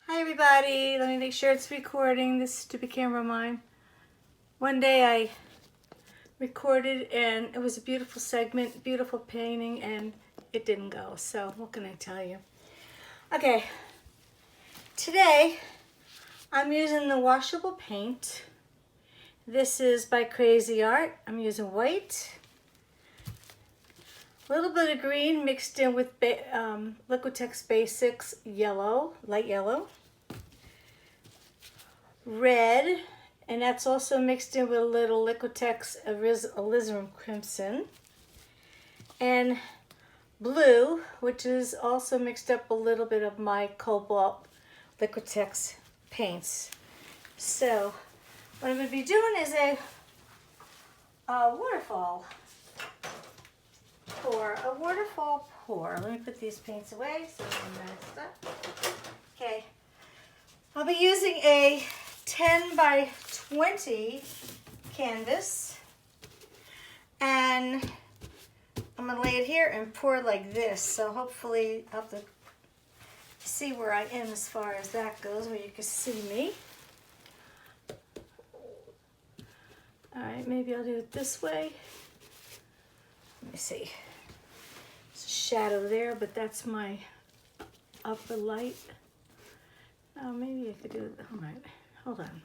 Hi everybody, let me make sure it's recording, this stupid camera of mine. One day I recorded and it was a beautiful segment, beautiful painting, and it didn't go, so what can I tell you? Okay, today I'm using the washable paint. This is by Crazy Art. I'm using white, a little bit of green mixed in with Liquitex Basics yellow, light yellow, red, and that's also mixed in with a little Liquitex Alizarin Crimson, and blue, which is also mixed up a little bit of my Cobalt Liquitex paints. So what I'm going to be doing is a waterfall pour. A waterfall pour. Let me put these paints away so they're messed up. Okay. I'll be using a 10 by 20 canvas, and I'm going to lay it here and pour like this. So hopefully I'll have to see where I am as far as that goes, where you can see me. Alright, maybe I'll do it this way. Let me see. There's a shadow there, but that's my upper light. Oh, maybe I could do it. Alright, hold on.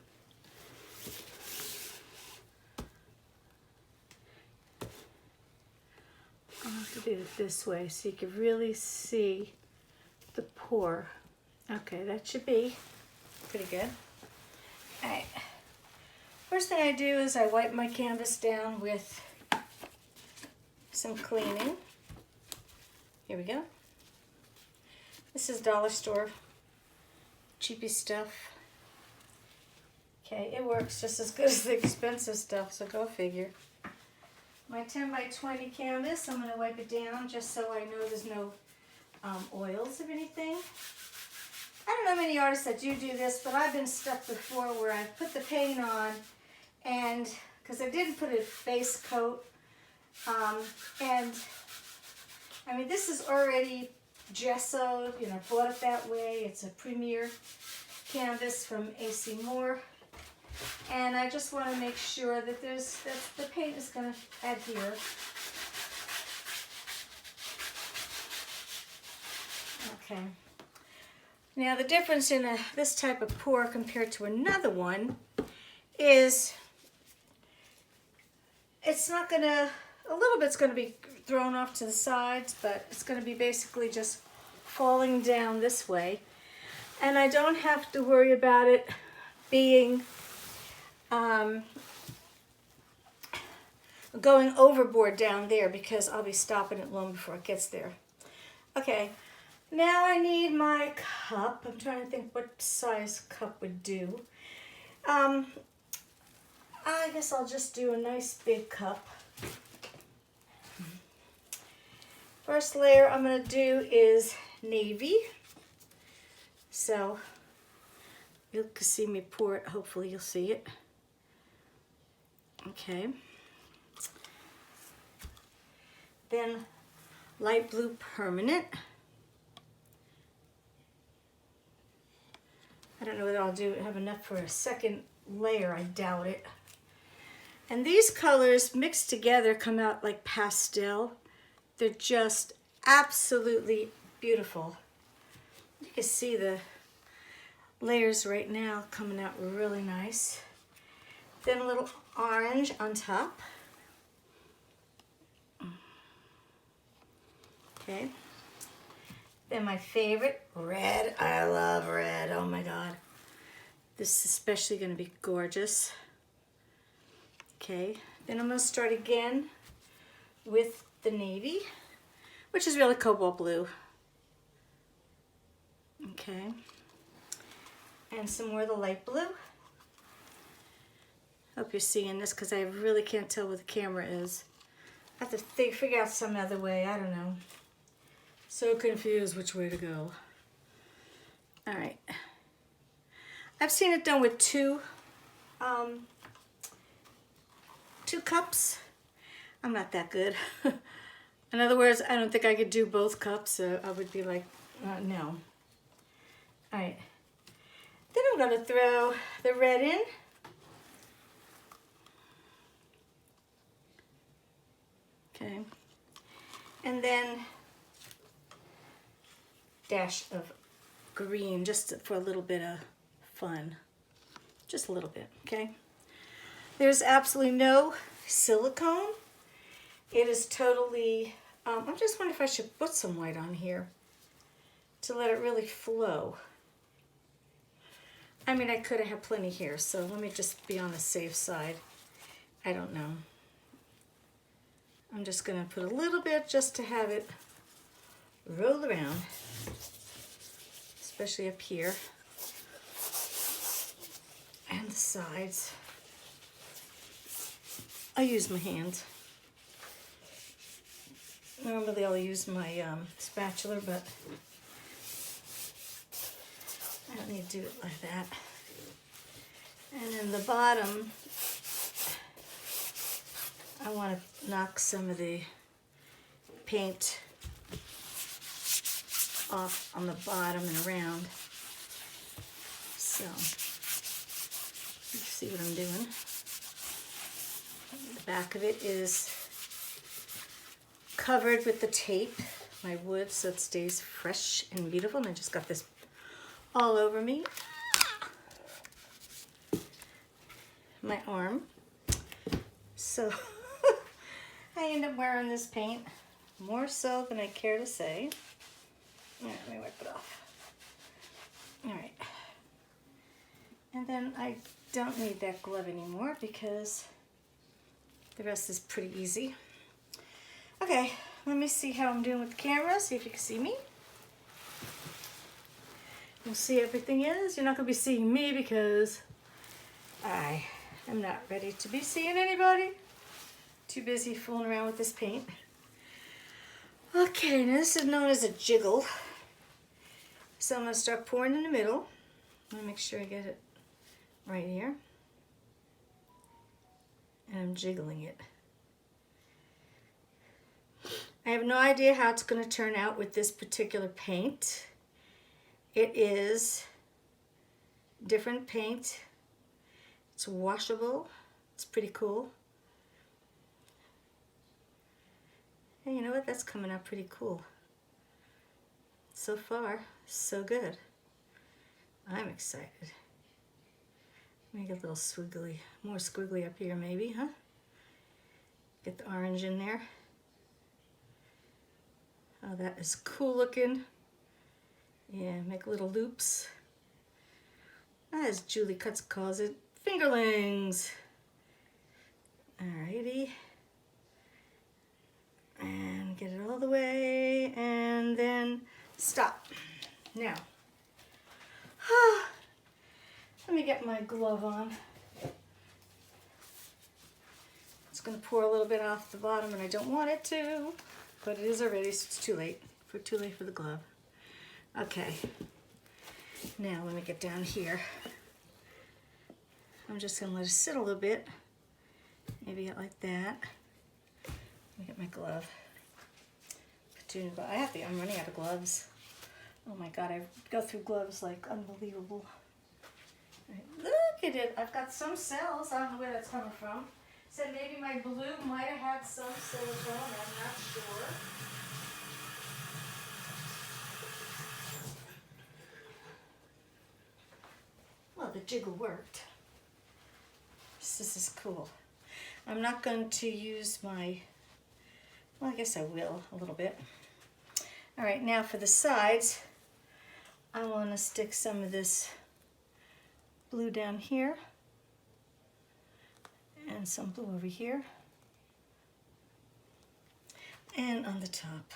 I'll have to do it this way so you can really see the pour. Okay, that should be pretty good. Alright. First thing I do is I wipe my canvas down with some cleaning. Here we go. This is dollar store cheapy stuff. Okay, it works just as good as the expensive stuff, so go figure. My 10 by 20 canvas, I'm going to wipe it down just so I know there's no oils of anything. I don't know many artists that do this, but I've been stuck before where I put the paint on, and because I didn't put a base coat, and I mean, this is already gessoed, you know, I bought it that way. It's a premier canvas from AC Moore, and I just want to make sure that the paint is going to adhere. Okay. Now the difference in this type of pour compared to another one is it's not going to, a little bit's going to be thrown off to the sides, but it's going to be basically just falling down this way. And I don't have to worry about it being going overboard down there, because I'll be stopping it long before it gets there. Okay, now I need my cup. I'm trying to think what size cup would do. I guess I'll just do a nice big cup. First layer I'm going to do is navy. So you can see me pour it. Hopefully you'll see it. Okay. Then light blue permanent. I don't know whether I'll have enough for a second layer. I doubt it. And these colors mixed together come out like pastel. They're just absolutely beautiful. You can see the layers right now coming out really nice. Then a little orange on top. Okay. Then my favorite, red. I love red. Oh my God. This is especially going to be gorgeous. Okay. Then I'm going to start again with the navy, which is really cobalt blue. Okay. And some more of the light blue. Hope you're seeing this, because I really can't tell where the camera is. I have to figure out some other way. I don't know. So confused which way to go. All right. I've seen it done with two cups. I'm not that good. In other words, I don't think I could do both cups. I would be like, no. All right. Then I'm going to throw the red in. Okay. And then dash of green just for a little bit of fun. Just a little bit, okay? There's absolutely no silicone. It is totally, I'm just wondering if I should put some white on here to let it really flow. I mean, I could have had plenty here, so let me just be on the safe side. I don't know. I'm just gonna put a little bit just to have it roll around, especially up here and the sides. I use my hands. Normally I'll use my spatula, but I don't need to do it like that. And then the bottom, I want to knock some of the paint off on the bottom and around. So, you see what I'm doing. The back of it is covered with the tape, my wood, so it stays fresh and beautiful. And I just got this all over me. My arm. So I end up wearing this paint more so than I care to say. All right, let me wipe it off. All right. And then I don't need that glove anymore because the rest is pretty easy. Okay, let me see how I'm doing with the camera, see if you can see me. You'll see everything is. You're not going to be seeing me because I am not ready to be seeing anybody. Too busy fooling around with this paint. Okay, now this is known as a jiggle. So I'm going to start pouring in the middle. Let me make sure I get it right here. And I'm jiggling it. I have no idea how it's going to turn out with this particular paint. It is different paint. It's washable. It's pretty cool. Hey, you know what? That's coming out pretty cool. So far, so good. I'm excited. Make it a little squiggly, more squiggly up here maybe, huh? Get the orange in there. Oh, that is cool looking. Yeah, make little loops. As Julie Cutts calls it, fingerlings. Alrighty. And get it all the way, and then stop. Now, let me get my glove on. It's going to pour a little bit off the bottom, and I don't want it to, but it is already, so it's too late. Too late for the glove. Okay. Now let me get down here. I'm just going to let it sit a little bit. Maybe it like that. Let me get my glove. I'm running out of gloves. Oh my God, I go through gloves like unbelievable. Right, look at it. I've got some cells. I don't know where that's coming from. Said maybe my blue might have had some silicone. I'm not sure. Well, the jiggle worked. This is cool. I'm not going to use my, well, I guess I will a little bit. All right, now for the sides, I want to stick some of this blue down here and some blue over here and on the top.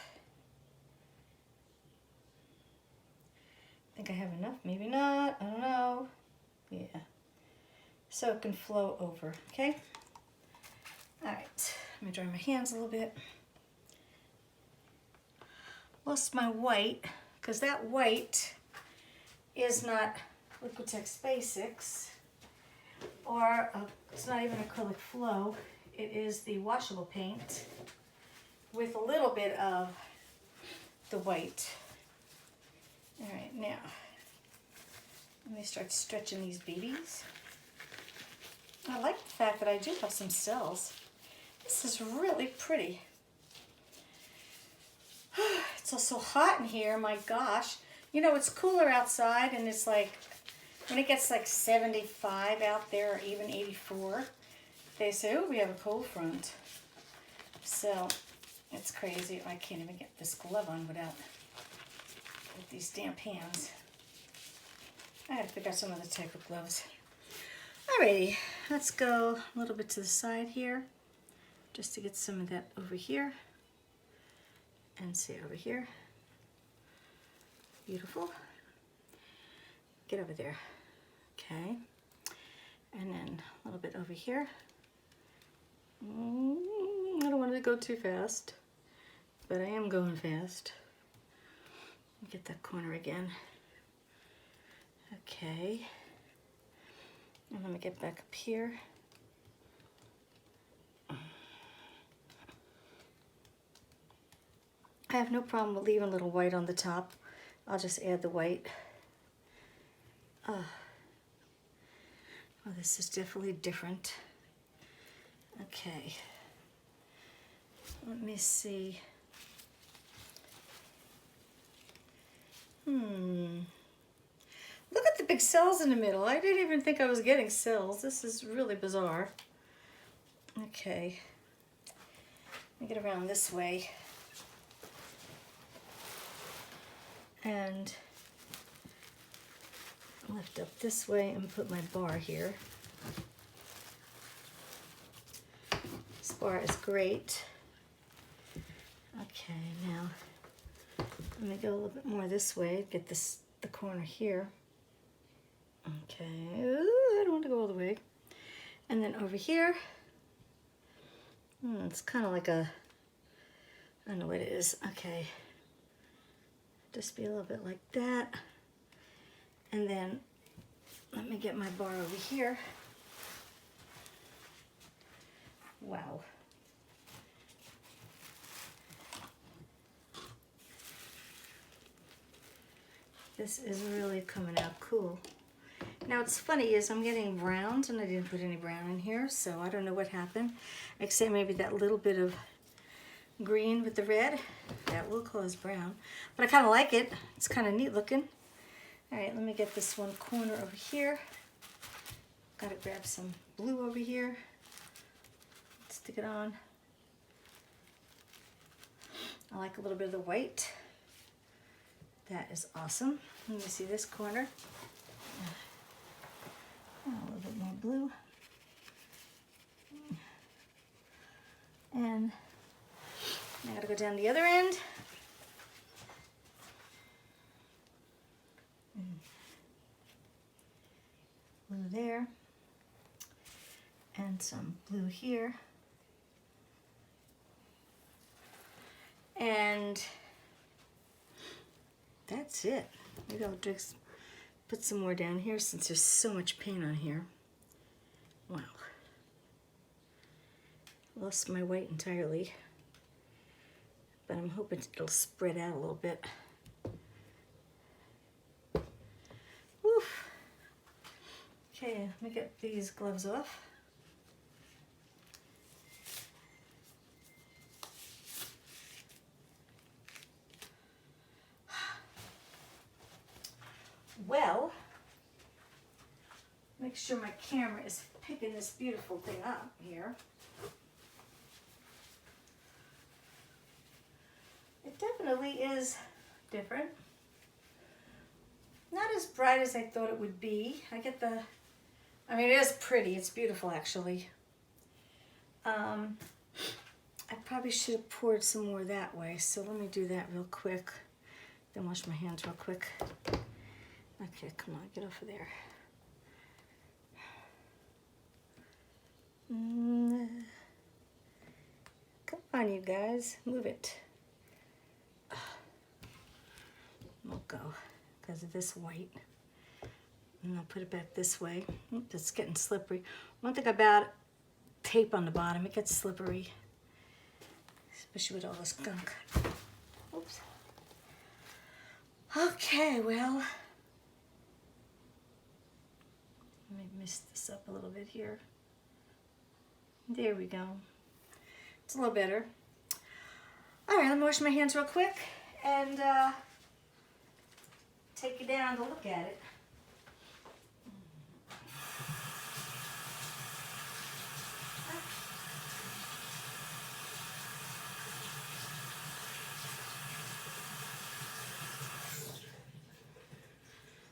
I think I have enough, maybe not, I don't know. Yeah, so it can flow over, okay? All right, let me dry my hands a little bit. Lost my white, because that white is not Liquitex Basics, or it's not even acrylic flow. It is the washable paint with a little bit of the white. All right, now Let me start stretching these babies. I like the fact that I do have some cells. This is really pretty. It's also hot in here, my gosh. You know, it's cooler outside, and it's like, when it gets like 75 out there, or even 84, they say, oh, we have a cold front. So, it's crazy. I can't even get this glove on without with these damp hands. I gotta figure out some other type of gloves. Alrighty, let's go a little bit to the side here, just to get some of that over here. And see over here. Beautiful. Get over there. Okay. And then a little bit over here. I don't want it to go too fast, but I am going fast. Get that corner again. Okay. And let me get back up here. I have no problem with leaving a little white on the top. I'll just add the white. Oh, this is definitely different. Okay. Let me see. Look at the big cells in the middle. I didn't even think I was getting cells. This is really bizarre. Okay. Let me get around this way. And lift up this way and put my bar here. This bar is great. Okay, now let me go a little bit more this way, get the corner here. Okay, ooh, I don't want to go all the way. And then over here, it's kind of like a, I don't know what it is. Okay. Just be a little bit like that. And then let me get my bar over here. Wow. This is really coming out cool. Now what's funny is I'm getting browns, and I didn't put any brown in here, so I don't know what happened, except maybe that little bit of green with the red. That will cause brown, but I kind of like it. It's kind of neat looking. All right, let me get this one corner over here. Gotta grab some blue over here. Stick it on. I like a little bit of the white. That is awesome. Let me see this corner. A little bit more blue. And I gotta go down the other end. Blue there. And some blue here. And that's it. Maybe I'll just put some more down here since there's so much paint on here. Wow. Lost my white entirely. But I'm hoping it'll spread out a little bit. Woof. Okay, let me get these gloves off. Well, make sure my camera is picking this beautiful thing up here. It definitely is different. Not as bright as I thought it would be. I mean, it is pretty. It's beautiful, actually. I probably should have poured some more that way, so let me do that real quick. Then wash my hands real quick. Okay, come on, get off of there. Come on, you guys, move it. Won't go because of this white. And I'll put it back this way. Oops, it's getting slippery. One thing about tape on the bottom, it gets slippery, especially with all this gunk. Oops. Okay, well, bit here. There we go. It's a little better. All right, let me wash my hands real quick and take you down to look at it.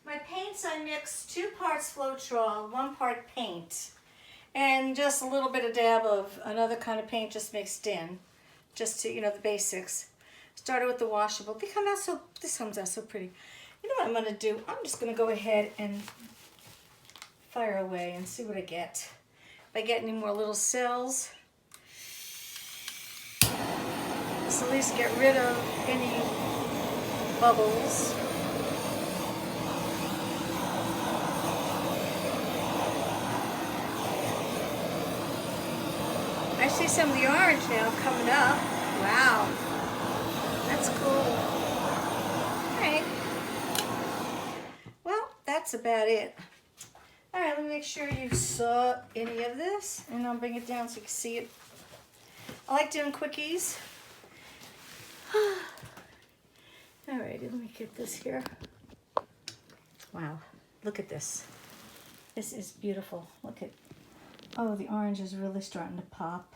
My paints, I mix 2 parts Floetrol, 1 part paint, and just a little bit of dab of another kind of paint just mixed in, just to, you know, the basics. Started with the washable. This comes out so pretty. You know what I'm going to do? I'm just going to go ahead and fire away and see what I get. If I get any more little cells, just at least get rid of any bubbles. I see some of the orange now coming up. Wow, that's cool. All right. Well, that's about it. All right, let me make sure you saw any of this, and I'll bring it down so you can see it. I like doing quickies. All righty, let me get this here. Wow, look at this. This is beautiful. Look at, oh, the orange is really starting to pop.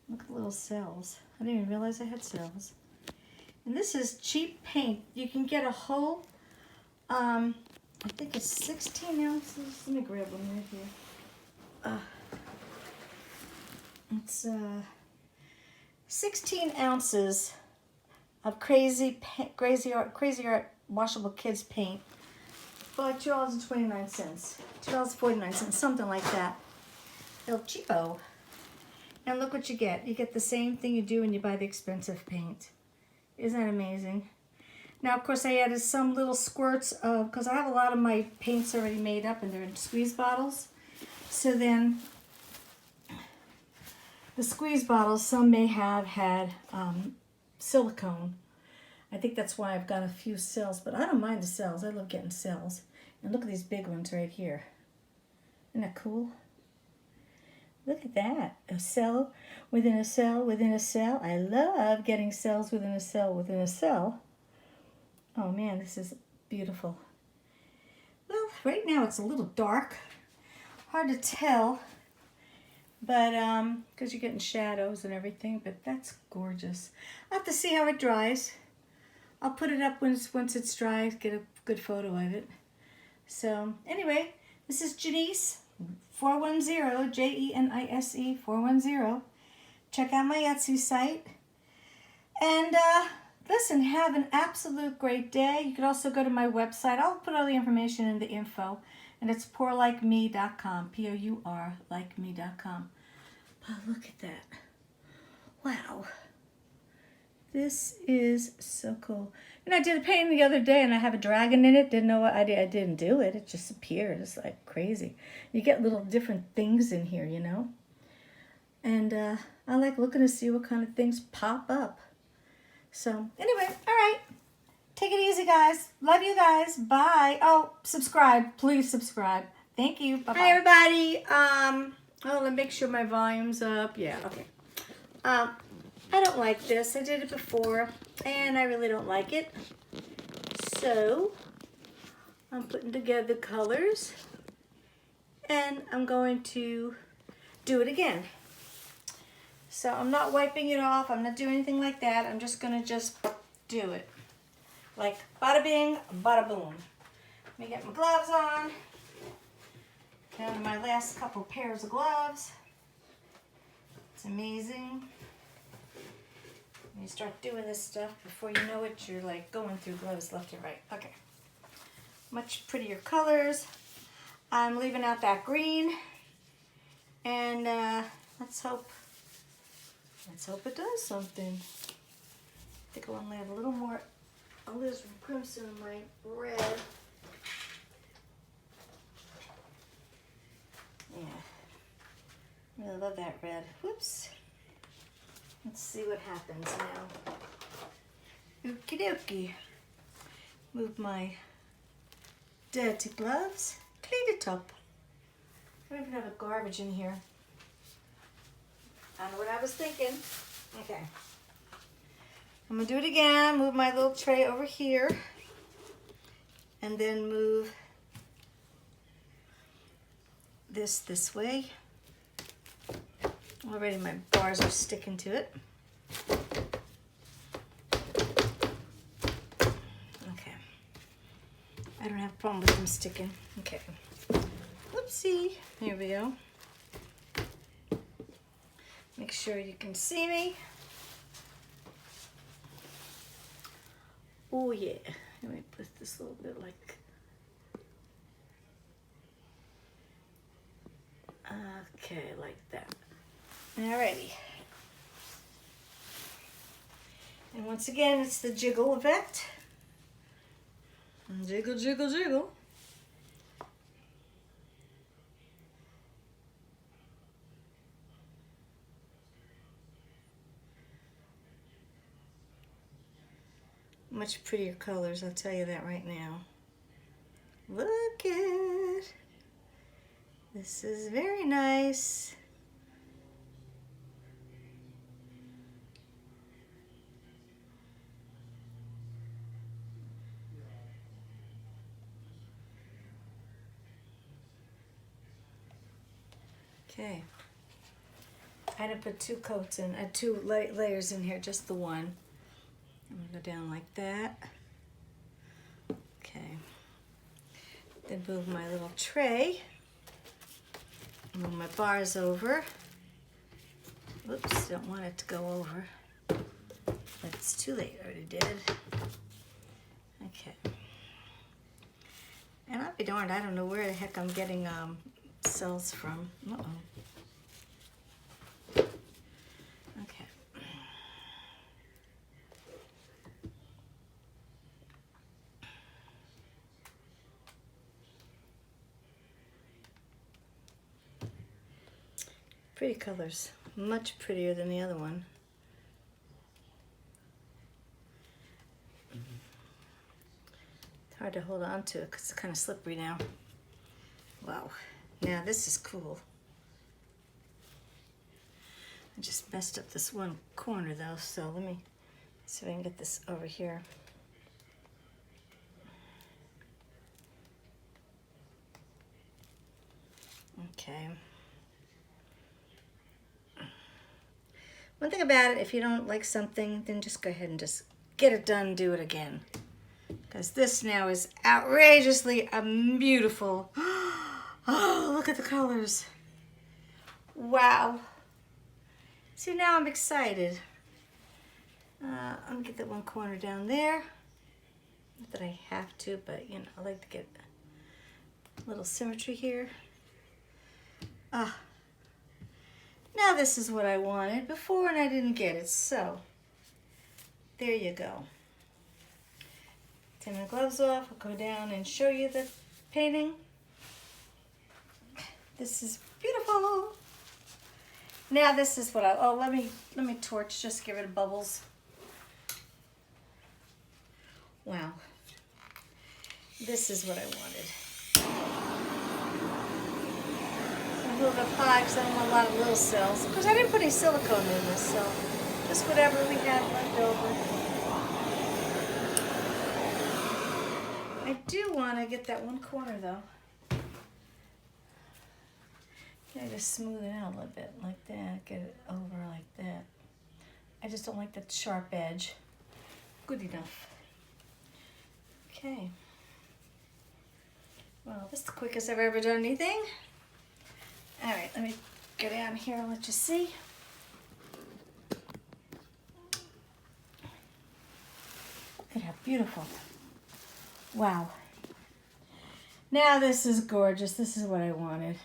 Look at the little cells. I didn't even realize I had cells. And this is cheap paint. You can get a whole, I think it's 16 ounces. Let me grab one right here. It's 16 ounces of crazy art washable kids paint for like $2.29, $2.49, something like that. Little cheapo. And look what you get. You get the same thing you do when you buy the expensive paint. Isn't that amazing? Now, of course, I added some little squirts of, because I have a lot of my paints already made up and they're in squeeze bottles. So then, the squeeze bottles, some may have had silicone. I think that's why I've got a few cells, but I don't mind the cells. I love getting cells. And look at these big ones right here. Isn't that cool? Look at that. A cell within a cell within a cell. I love getting cells within a cell within a cell. Oh man, this is beautiful. Well, right now it's a little dark. Hard to tell. But, because you're getting shadows and everything, but that's gorgeous. I'll have to see how it dries. I'll put it up once it's dry, get a good photo of it. So, anyway, this is Janice, 410, Jenise 410. Check out my Etsy site. And, listen, have an absolute great day. You can also go to my website. I'll put all the information in the info. And it's pourlikeme.com, P-O-U-R, likeme.com. But look at that. Wow. This is so cool. And I did a painting the other day and I have a dragon in it. Didn't know what I did. I didn't do it. It just appeared. It's like crazy. You get little different things in here, you know. And I like looking to see what kind of things pop up. So anyway, all right. Take it easy, guys. Love you guys. Bye. Oh, subscribe. Please subscribe. Thank you. Bye-bye. Hi, everybody. Oh, let me make sure my volume's up. Yeah, okay. I don't like this. I did it before, and I really don't like it. So, I'm putting together colors, and I'm going to do it again. So, I'm not wiping it off. I'm not doing anything like that. I'm just going to do it. Like, bada bing, bada boom. Let me get my gloves on. Down to my last couple pairs of gloves. It's amazing. When you start doing this stuff, before you know it, you're like going through gloves left and right. Okay. Much prettier colors. I'm leaving out that green. And let's hope it does something. I think I want to add a little more Alizarin Crimson in my red. Yeah. Really love that red. Whoops. Let's see what happens now. Okie dokie. Move my dirty gloves. Clean it up. I don't even have a garbage in here. I don't know what I was thinking. Okay. I'm gonna do it again. Move my little tray over here. And then move this way. Already my bars are sticking to it. Okay. I don't have a problem with them sticking. Okay. Whoopsie. Here we go. Make sure you can see me. Oh yeah. Let me put this a little bit like. Okay, like that. Alrighty. And once again, it's the jiggle effect. Jiggle, jiggle, jiggle. Much prettier colors, I'll tell you that right now. Look it. This is very nice. Okay. I didn't put two coats in, two layers in here, just the one. I'm gonna go down like that. Okay. Then move my little tray. Move my bars over. Oops, don't want it to go over. But it's too late, I already did. Okay. And I'll be darned, I don't know where the heck I'm getting cells from. Uh-oh. Okay. Pretty colors, much prettier than the other one. It's hard to hold on to it because it's kind of slippery now. Wow, now this is cool. I just messed up this one corner though, so let me see if I can get this over here. Okay. One thing about it, if you don't like something, then just go ahead and just get it done, do it again. Because this now is outrageously beautiful. Oh, look at the colors. Wow. See, now I'm excited. I'm gonna get that one corner down there. Not that I have to, but you know, I like to get a little symmetry here. Now this is what I wanted before and I didn't get it, so there you go. Take my gloves off, I'll go down and show you the painting. This is beautiful. Now this is what let me torch, just get rid of bubbles. Wow. This is what I wanted. A little bit high because I don't want a lot of little cells. Of course, I didn't put any silicone in this, so just whatever we had left over. I do want to get that one corner though. I just smooth it out a little bit like that, get it over like that. I just don't like that sharp edge. Good enough. Okay. Well, this is the quickest I've ever done anything. All right, let me go down here and let you see. Look at how beautiful. Wow. Now this is gorgeous. This is what I wanted.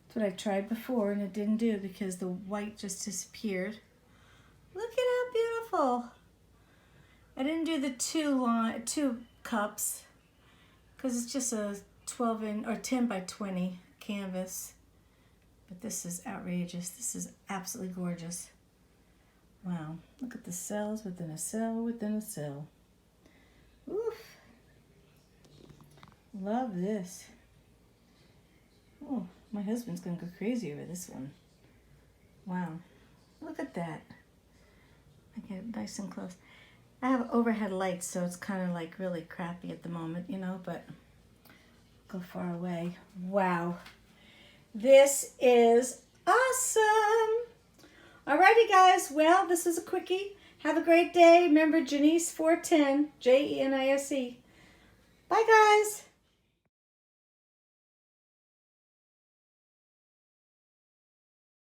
It's what I tried before and it didn't do because the white just disappeared. Look at how beautiful. I didn't do the two cups because it's just a 12 or 10 by 20 canvas. But this is outrageous. This is absolutely gorgeous. Wow, look at the cells within a cell within a cell. Oof. Love this. Oh, My husband's going to go crazy over this one. Wow. Look at that. I get it nice and close. I have overhead lights, so it's kind of like really crappy at the moment, you know, but go far away. Wow. This is awesome. Alrighty, guys. Well, this is a quickie. Have a great day. Remember, Janice 410, Jenise. Bye, guys.